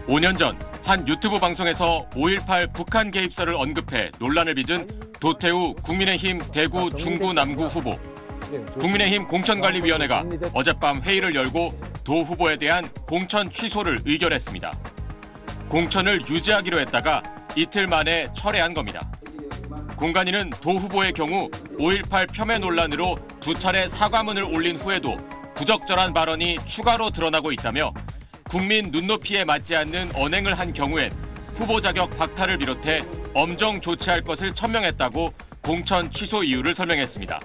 5년 전 한 유튜브 방송에서 5.18 북한 개입설을 언급해 논란을 빚은 도태우 국민의힘 대구 중구 남구 후보. 국민의힘 공천관리위원회가 어젯밤 회의를 열고 도 후보에 대한 공천 취소를 의결했습니다. 공천을 유지하기로 했다가 이틀 만에 철회한 겁니다. 공관위는 도 후보의 경우 5.18 폄훼 논란으로 2차례 사과문을 올린 후에도 부적절한 발언이 추가로 드러나고 있다며 국민 눈높이에 맞지 않는 언행을 한 경우엔 후보 자격 박탈을 비롯해 엄정 조치할 것을 천명했다고 공천 취소 이유를 설명했습니다.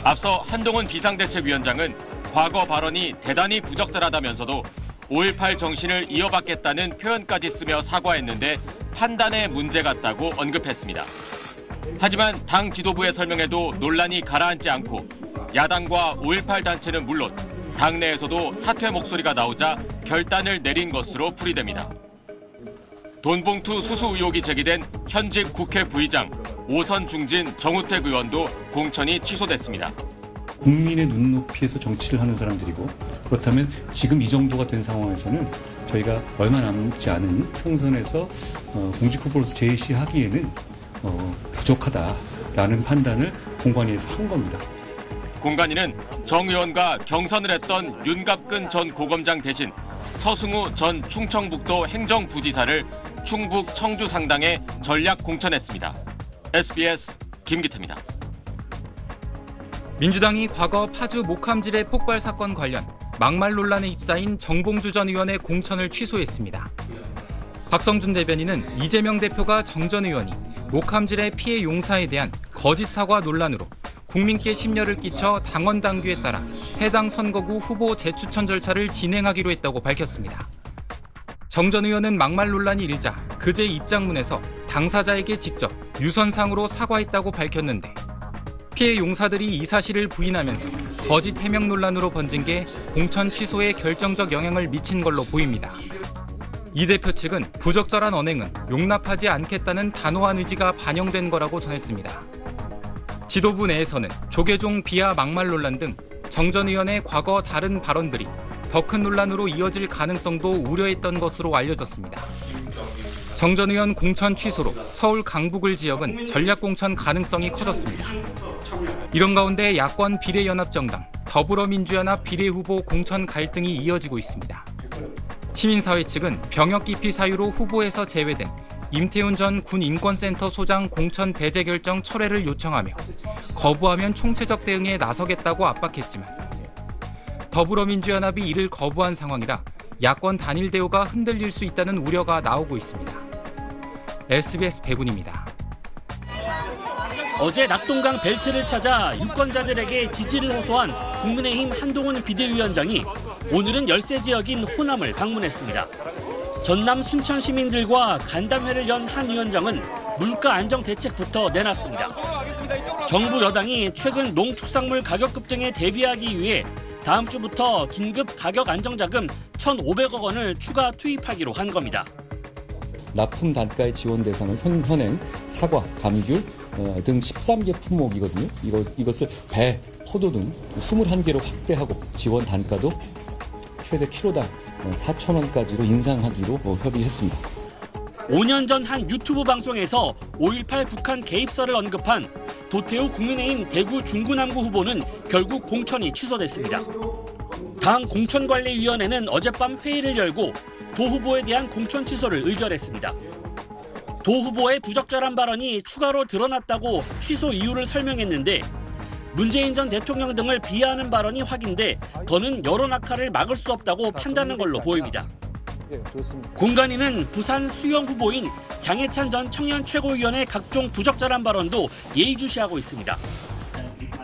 앞서 한동훈 비상대책위원장은 과거 발언이 대단히 부적절하다면서도 5.18 정신을 이어받겠다는 표현까지 쓰며 사과했는데 판단에 문제 같다고 언급했습니다. 하지만 당 지도부의 설명에도 논란이 가라앉지 않고 야당과 5.18 단체는 물론 당내에서도 사퇴 목소리가 나오자 결단을 내린 것으로 풀이됩니다. 돈봉투 수수 의혹이 제기된 현직 국회 부의장 오선 중진 정우택 의원도 공천이 취소됐습니다. 국민의 눈높이에서 정치를 하는 사람들이고 그렇다면 지금 이 정도가 된 상황에서는 저희가 얼마 남지 않은 총선에서 공직 후보로서 제시하기에는 부족하다라는 판단을 공관위에서 한 겁니다. 공관위는 정 의원과 경선을 했던 윤갑근 전 고검장 대신 서승우 전 충청북도 행정부지사를 충북 청주 상당에 전략 공천했습니다. SBS 김기태입니다. 민주당이 과거 파주 목함지뢰 폭발 사건 관련 막말 논란에 휩싸인 정봉주 전 의원의 공천을 취소했습니다. 박성준 대변인은 이재명 대표가 정 전 의원이 목함지뢰 피해 용사에 대한 거짓 사과 논란으로 국민께 심려를 끼쳐 당원 당규에 따라 해당 선거구 후보 재추천 절차를 진행하기로 했다고 밝혔습니다. 정 전 의원은 막말 논란이 일자 그제 입장문에서 당사자에게 직접 유선상으로 사과했다고 밝혔는데 피해 용사들이 이 사실을 부인하면서 거짓 해명 논란으로 번진 게 공천 취소에 결정적 영향을 미친 걸로 보입니다. 이 대표 측은 부적절한 언행은 용납하지 않겠다는 단호한 의지가 반영된 거라고 전했습니다. 지도부 내에서는 조계종 비하 막말 논란 등 정 전 의원의 과거 다른 발언들이 더 큰 논란으로 이어질 가능성도 우려했던 것으로 알려졌습니다. 정 전 의원 공천 취소로 서울 강북을 지역은 전략 공천 가능성이 커졌습니다. 이런 가운데 야권 비례연합정당 더불어민주연합 비례후보 공천 갈등이 이어지고 있습니다. 시민사회 측은 병역 기피 사유로 후보에서 제외된 임태훈 전 군인권센터 소장 공천 배제 결정 철회를 요청하며 거부하면 총체적 대응에 나서겠다고 압박했지만 더불어민주연합이 이를 거부한 상황이라 야권 단일 대우가 흔들릴 수 있다는 우려가 나오고 있습니다. SBS 배군입니다. 어제 낙동강 벨트를 찾아 유권자들에게 지지를 호소한 국민의힘 한동훈 비대위원장이 오늘은 열세 지역인 호남을 방문했습니다. 전남 순천 시민들과 간담회를 연 한 위원장은 물가 안정 대책부터 내놨습니다. 정부 여당이 최근 농축산물 가격 급등에 대비하기 위해 다음 주부터 긴급 가격 안정자금 1,500억 원을 추가 투입하기로 한 겁니다. 납품 단가의 지원 대상은 현행 사과, 감귤 등 13개 품목이거든요. 이것을 배, 포도 등 21개로 확대하고 지원 단가도 최대 키로당 4,000원까지로 인상하기로 협의했습니다. 5년 전 한 유튜브 방송에서 5.18 북한 개입설을 언급한 도태우 국민의힘 대구 중구 남구 후보는 결국 공천이 취소됐습니다. 당 공천관리위원회는 어젯밤 회의를 열고 도 후보에 대한 공천 취소를 의결했습니다. 도 후보의 부적절한 발언이 추가로 드러났다고 취소 이유를 설명했는데 문재인 전 대통령 등을 비하하는 발언이 확인돼 더는 여론 악화를 막을 수 없다고 판단한 걸로 보입니다. 공관위는 부산 수영 후보인 장해찬 전 청년 최고위원의 각종 부적절한 발언도 예의주시하고 있습니다.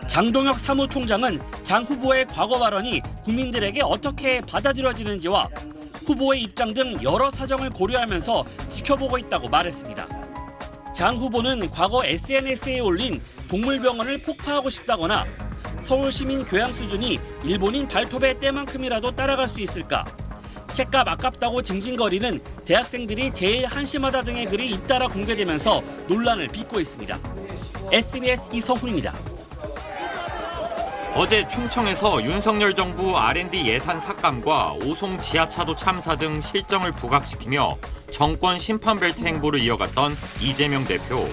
장동혁 사무총장은 장 후보의 과거 발언이 국민들에게 어떻게 받아들여지는지와 후보의 입장 등 여러 사정을 고려하면서 지켜보고 있다고 말했습니다. 장 후보는 과거 SNS에 올린 동물병원을 폭파하고 싶다거나 서울시민 교양 수준이 일본인 발톱의 때만큼이라도 따라갈 수 있을까, 책값 아깝다고 징징거리는 대학생들이 제일 한심하다 등의 글이 잇따라 공개되면서 논란을 빚고 있습니다. SBS 이성훈입니다. 어제 충청에서 윤석열 정부 R&D 예산 삭감과 오송 지하차도 참사 등 실정을 부각시키며 정권 심판벨트 행보를 이어갔던 이재명 대표.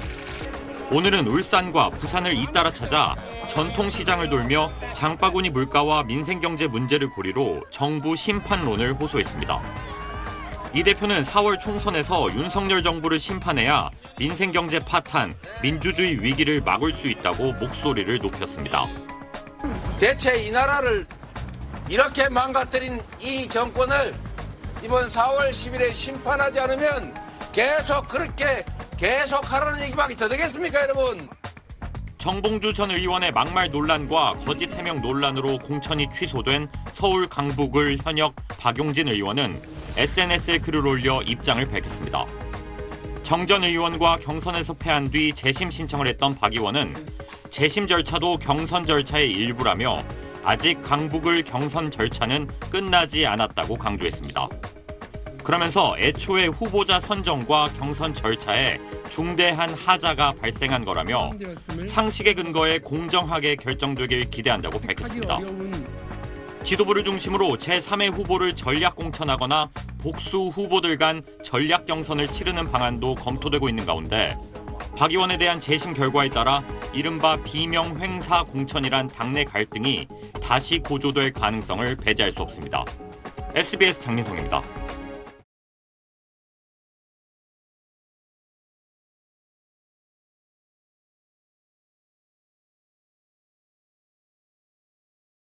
오늘은 울산과 부산을 잇따라 찾아 전통시장을 돌며 장바구니 물가와 민생경제 문제를 고리로 정부 심판론을 호소했습니다. 이 대표는 4월 총선에서 윤석열 정부를 심판해야 민생경제 파탄, 민주주의 위기를 막을 수 있다고 목소리를 높였습니다. 대체 이 나라를 이렇게 망가뜨린 이 정권을 이번 4월 10일에 심판하지 않으면 계속 하라는 얘기밖에 더 되겠습니까, 여러분? 정봉주 전 의원의 막말 논란과 거짓 해명 논란으로 공천이 취소된 서울 강북을 현역 박용진 의원은 SNS에 글을 올려 입장을 밝혔습니다. 정 전 의원과 경선에서 패한 뒤 재심 신청을 했던 박 의원은 재심 절차도 경선 절차의 일부라며 아직 강북을 경선 절차는 끝나지 않았다고 강조했습니다. 그러면서 애초에 후보자 선정과 경선 절차에 중대한 하자가 발생한 거라며 상식의 근거에 공정하게 결정되길 기대한다고 밝혔습니다. 지도부를 중심으로 제3의 후보를 전략 공천하거나 복수 후보들 간 전략 경선을 치르는 방안도 검토되고 있는 가운데 박 의원에 대한 재심 결과에 따라 이른바 비명 횡사 공천이란 당내 갈등이 다시 고조될 가능성을 배제할 수 없습니다. SBS 장민성입니다.